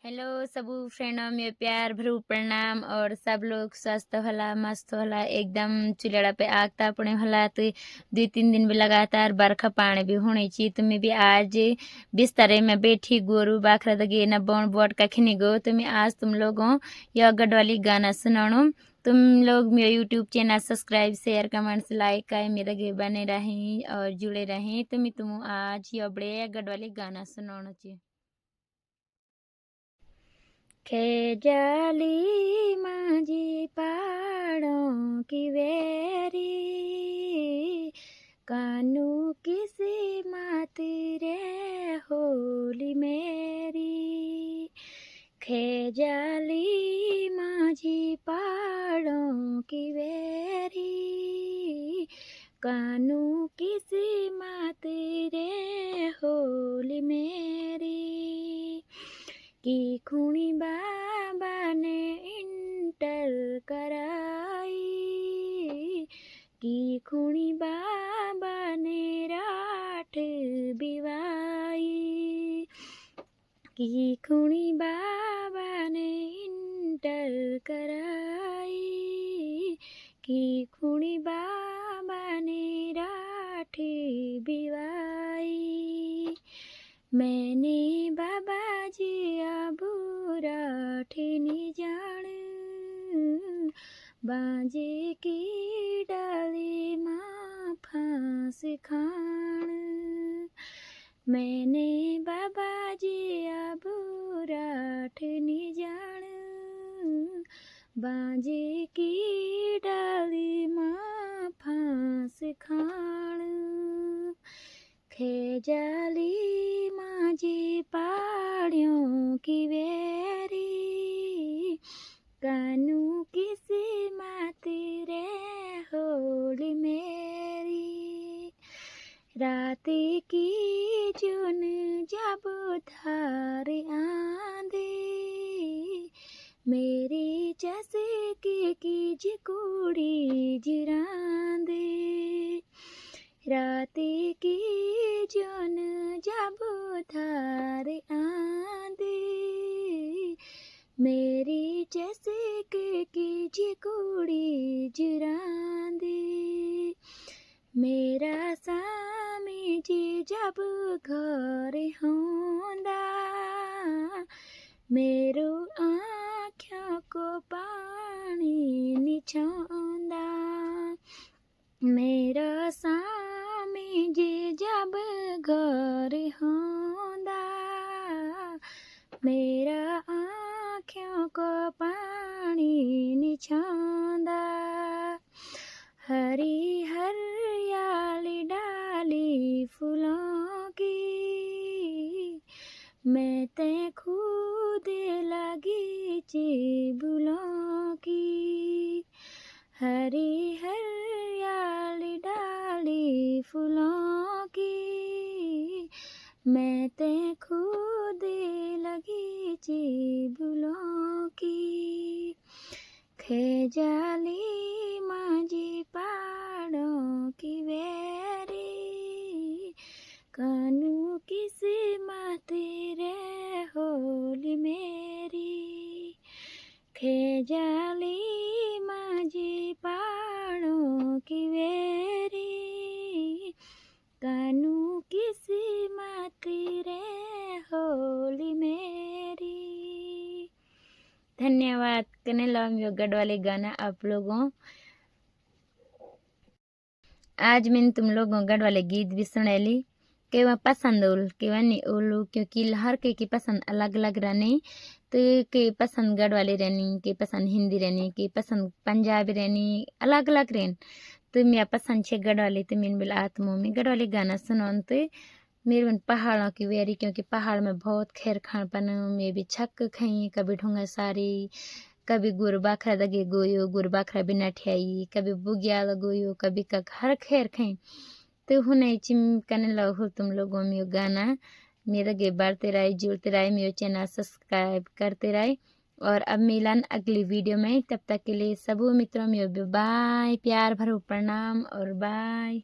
Hello सबू फ्रेंडों में प्यार भरू प्रणाम और सब लोग स्वस्थ होला मस्त होला एकदम चुलेड़ा पे आग तापणे होला तो 2-3 दिन भी लगातार बरखा पानी भी होनी चाहिए। तुम्हें भी आज बिस्तरे में बैठी गोरू बाखरा दगे न बोन बोट कखनी गो तुम्हें आज तुम लोगों यह गढ़वाली गाना सुनानो। तुम लोग मेरा YouTube channel subscribe share comments like का मेरे गे बने रहें और जुड़े रहें। तुम आज यह बड़े गढ़वाली गाना सुनानो चाहिए। खेजाली माझी पहाड़ों की वेरी कानू किसी माती रे होली मेरी। खेजाली माझी पहाड़ों की वेरी कानू किसी माती रे होली मेरी। की खूणी बाबा ने इंटर कराई की खूणी बाबा ने राठ बिवाई की खूणी बाबा ने इंटर कराई की खूणी बाबा ने राठ बिवाई। मैंने बाबा जी आबूरा ठेनी जान बाजे की डाली माँ फांस खान। मैंने बाबा जी आबूरा ठेनी जान बाजे की डाली माँ फांस खान। खेजाली माझी पहाड़ियों की वेरी कानू किसी माती रे होली मेरी। राती की जुन जब धार आंधी मेरी चसकी की जिकुड़ी जिरांदी। राती की जुन जब धार आंधी मेरी चसकी की जिकुड़ी जिरांदी। मेरा स्वामी जी जब घर होंदा मेरो आँखों को पानी निछोंदा। मेरा स्वामी जी जब घर होंदा मेरा आँखों को पानी निछोंदा। हरी हरियाली डाली फूलों की मैं ते खुद लगी चिबुलों की। हरी हरियाली डाली फूलों की मैं ते खुद लगी चिबुलों की। खेजाली माझी पहाड़ों की वेरी कानू किसी माती रे होली मेरी। खेजाली माझी पहाड़ों की वेरी कानू किसी माती रे होली मेरी। धन्यवाद कने लाओ गढ़वाली गाना आप लोगों। आज मैंने तुम लोगों गढ़वाले गीत भी सुनेली केवा पसंद उल केवा नहीं उलू क्योंकि हर के पसंद अलग अलग रहने। तो के पसंद गढ़वाली रहनी के पसंद हिंदी रहनी के पसंद पंजाबी रहनी अलग अलग रहन। तो मेरा पसंद छे गढ़वाली तो मैंने बोला आत्मा में गढ़वाली गाना सुनो। तो मेरे मन पहाड़ों की वेरी क्योंकि पहाड़ में बहुत खैर खान पान में भी छक खाई कभी ढूंगा सारी कभी गुर बाखरा दगे गोयो गुर बाखरा बिना ठियाई कभी बुग्याल गोयो कभी कक हर खैर खाई। तो हुने चिम कने लो तुम लोगों में गाना मेरे गे बढ़ते रहे जुड़ते रहे मेरे चैनल सब्सक्राइब करते रहे। और अब मिलन अगली वीडियो में तब तक के लिए सबू मित्रों में बाय प्यार भरो प्रणाम और बाय।